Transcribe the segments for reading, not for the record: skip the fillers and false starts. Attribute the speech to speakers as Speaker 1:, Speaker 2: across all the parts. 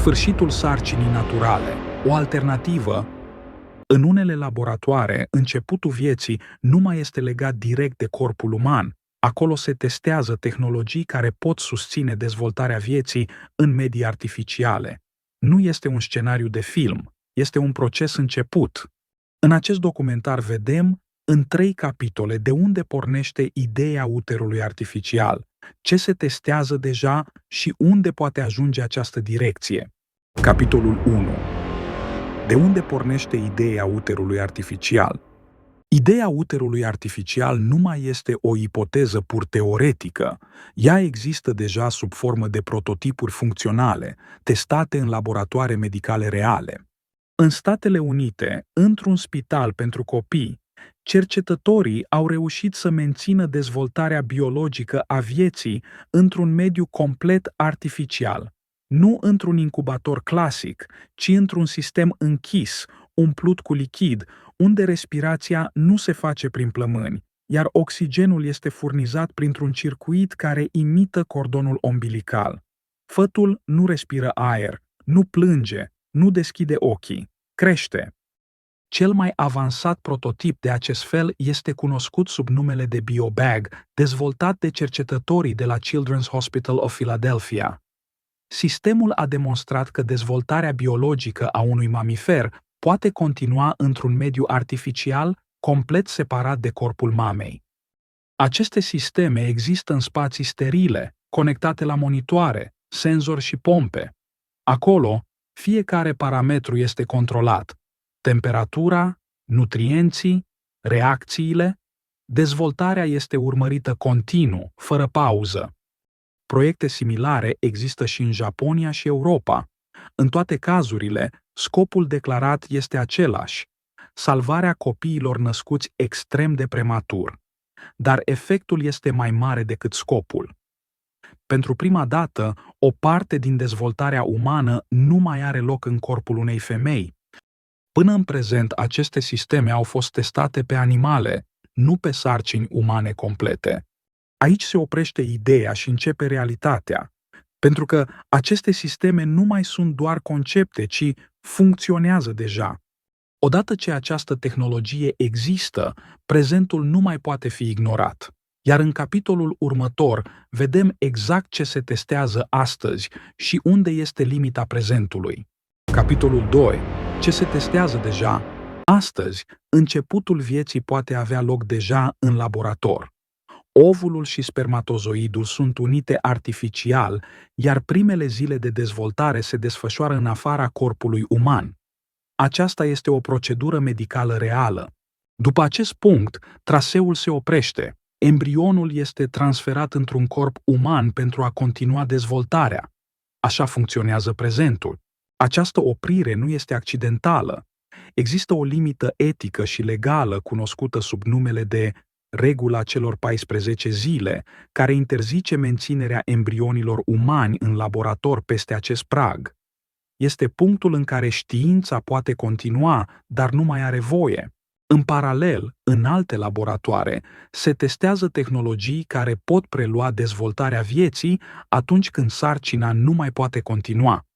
Speaker 1: Sfârșitul sarcinii naturale, o alternativă. În unele laboratoare, începutul vieții nu mai este legat direct de corpul uman. Acolo se testează tehnologii care pot susține dezvoltarea vieții în medii artificiale. Nu este un scenariu de film, este un proces început. În acest documentar vedem, în 3 capitole, de unde pornește ideea uterului artificial, ce se testează deja și unde poate ajunge această direcție. Capitolul 1. De unde pornește ideea uterului artificial? Ideea uterului artificial nu mai este o ipoteză pur teoretică. Ea există deja sub formă de prototipuri funcționale, testate în laboratoare medicale reale. În Statele Unite, într-un spital pentru copii, cercetătorii au reușit să mențină dezvoltarea biologică a vieții într-un mediu complet artificial, nu într-un incubator clasic, ci într-un sistem închis, umplut cu lichid, unde respirația nu se face prin plămâni, iar oxigenul este furnizat printr-un circuit care imită cordonul ombilical. Fătul nu respiră aer, nu plânge, nu deschide ochii, crește. Cel mai avansat prototip de acest fel este cunoscut sub numele de BioBag, dezvoltat de cercetătorii de la Children's Hospital of Philadelphia. Sistemul a demonstrat că dezvoltarea biologică a unui mamifer poate continua într-un mediu artificial complet separat de corpul mamei. Aceste sisteme există în spații sterile, conectate la monitoare, senzori și pompe. Acolo, fiecare parametru este controlat: temperatura, nutrienții, reacțiile. Dezvoltarea este urmărită continuu, fără pauză. Proiecte similare există și în Japonia și Europa. În toate cazurile, scopul declarat este același: salvarea copiilor născuți extrem de prematur. Dar efectul este mai mare decât scopul. Pentru prima dată, o parte din dezvoltarea umană nu mai are loc în corpul unei femei. Până în prezent, aceste sisteme au fost testate pe animale, nu pe sarcini umane complete. Aici se oprește ideea și începe realitatea, pentru că aceste sisteme nu mai sunt doar concepte, ci funcționează deja. Odată ce această tehnologie există, prezentul nu mai poate fi ignorat. Iar în capitolul următor vedem exact ce se testează astăzi și unde este limita prezentului. Capitolul 2. Ce se testează deja? Astăzi, începutul vieții poate avea loc deja în laborator. Ovulul și spermatozoidul sunt unite artificial, iar primele zile de dezvoltare se desfășoară în afara corpului uman. Aceasta este o procedură medicală reală. După acest punct, traseul se oprește. Embrionul este transferat într-un corp uman pentru a continua dezvoltarea. Așa funcționează prezentul. Această oprire nu este accidentală. Există o limită etică și legală cunoscută sub numele de regula celor 14 zile, care interzice menținerea embrionilor umani în laborator peste acest prag. Este punctul în care știința poate continua, dar nu mai are voie. În paralel, în alte laboratoare, se testează tehnologii care pot prelua dezvoltarea vieții atunci când sarcina nu mai poate continua.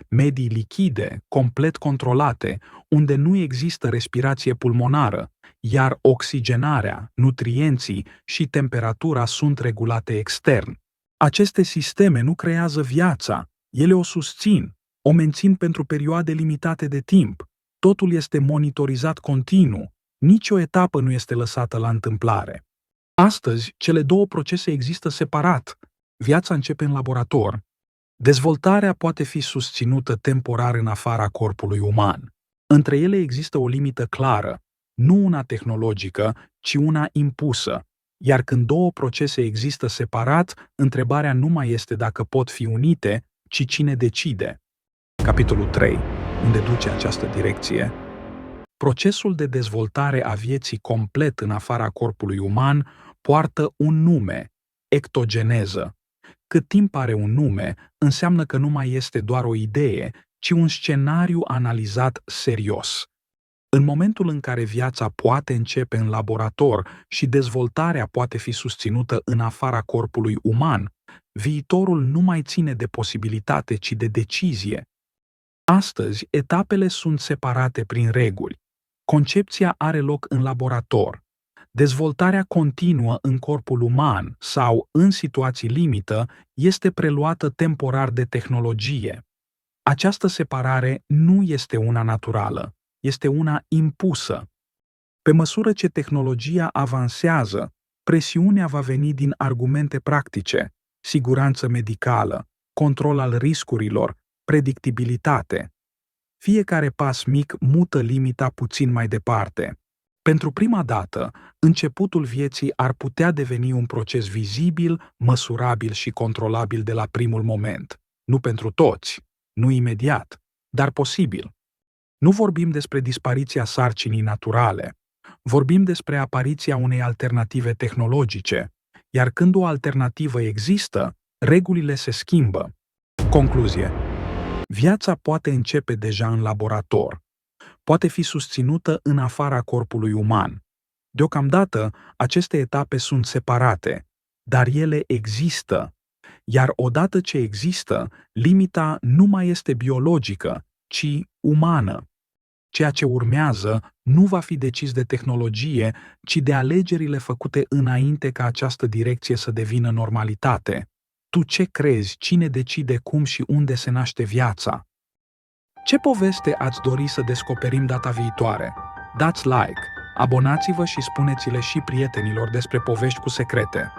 Speaker 1: Medii lichide, complet controlate, unde nu există respirație pulmonară, iar oxigenarea, nutrienții și temperatura sunt regulate extern. Aceste sisteme nu creează viața, ele o susțin, o mențin pentru perioade limitate de timp. Totul este monitorizat continuu, nicio etapă nu este lăsată la întâmplare. Astăzi, cele două procese există separat. Viața începe în laborator. Dezvoltarea poate fi susținută temporar în afara corpului uman. Între ele există o limită clară, nu una tehnologică, ci una impusă. Iar când două procese există separat, întrebarea nu mai este dacă pot fi unite, ci cine decide. Capitolul 3. Unde duce această direcție? Procesul de dezvoltare a vieții complet în afara corpului uman poartă un nume: ectogeneză. Cât timp are un nume, înseamnă că nu mai este doar o idee, ci un scenariu analizat serios. În momentul în care viața poate începe în laborator și dezvoltarea poate fi susținută în afara corpului uman, viitorul nu mai ține de posibilitate, ci de decizie. Astăzi, etapele sunt separate prin reguli. Concepția are loc în laborator. Dezvoltarea continuă în corpul uman sau, în situații limită, este preluată temporar de tehnologie. Această separare nu este una naturală, este una impusă. Pe măsură ce tehnologia avansează, presiunea va veni din argumente practice, siguranță medicală, control al riscurilor, predictibilitate. Fiecare pas mic mută limita puțin mai departe. Pentru prima dată, începutul vieții ar putea deveni un proces vizibil, măsurabil și controlabil de la primul moment. Nu pentru toți, nu imediat, dar posibil. Nu vorbim despre dispariția sarcinii naturale. Vorbim despre apariția unei alternative tehnologice, iar când o alternativă există, regulile se schimbă. Concluzie. Viața poate începe deja în laborator. Poate fi susținută în afara corpului uman. Deocamdată, aceste etape sunt separate, dar ele există. Iar odată ce există, limita nu mai este biologică, ci umană. Ceea ce urmează nu va fi decis de tehnologie, ci de alegerile făcute înainte ca această direcție să devină normalitate. Tu ce crezi? Cine decide cum și unde se naște viața? Ce poveste ați dori să descoperim data viitoare? Dați like, abonați-vă și spuneți-le și prietenilor despre Povești cu Secrete.